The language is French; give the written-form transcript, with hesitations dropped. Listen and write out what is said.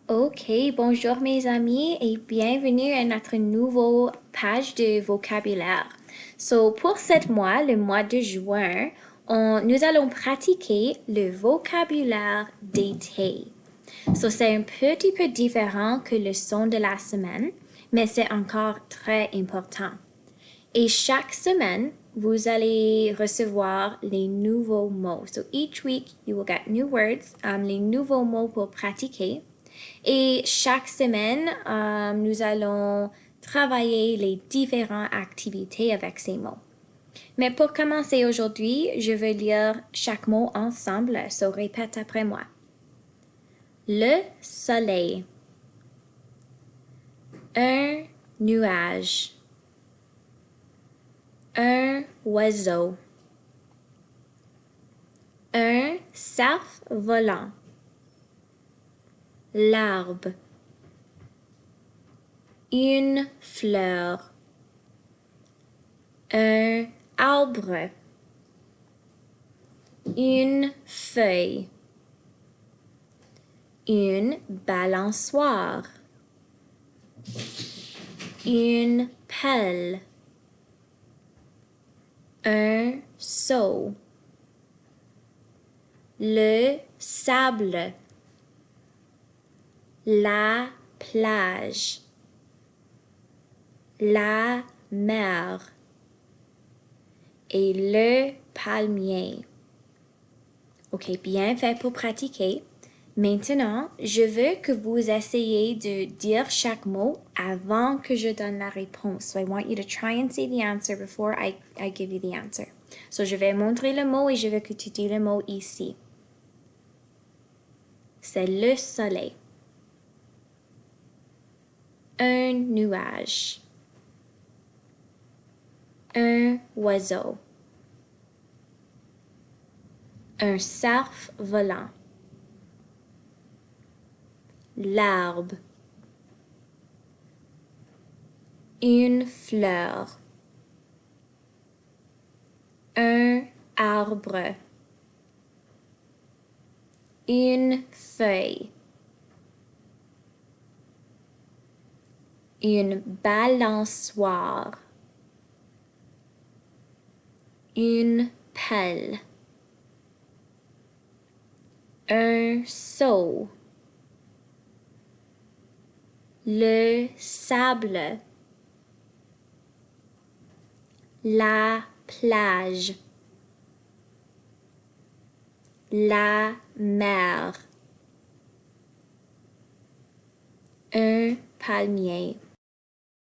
Ok, bonjour mes amis et bienvenue à notre nouveau page de vocabulaire. Pour ce mois, le mois de juin, nous allons pratiquer le vocabulaire d'été. C'est un petit peu différent que le son de la semaine, mais c'est encore très important. Et chaque semaine, vous allez recevoir les nouveaux mots. So each week, you will get new words, les nouveaux mots pour pratiquer. Et chaque semaine, nous allons travailler les différentes activités avec ces mots. Mais pour commencer aujourd'hui, je vais lire chaque mot ensemble, répète après moi. Le soleil. Un nuage. Un oiseau. Un cerf-volant. L'arbre. Une fleur. Un arbre. Une feuille. Une balançoire. Une pelle. Un seau. Le sable. La plage. La mer. Et le palmier. Ok, bien fait pour pratiquer. Maintenant, je veux que vous essayiez de dire chaque mot avant que je donne la réponse. So I want you to try and say the answer before I give you the answer. So je vais montrer le mot et je veux que tu dis le mot ici. C'est le soleil. Un nuage. Un oiseau. Un cerf-volant. L'arbre. Une fleur. Un arbre. Une feuille. Une balançoire. Une pelle. Un seau. Le sable. La plage. La mer. Un palmier.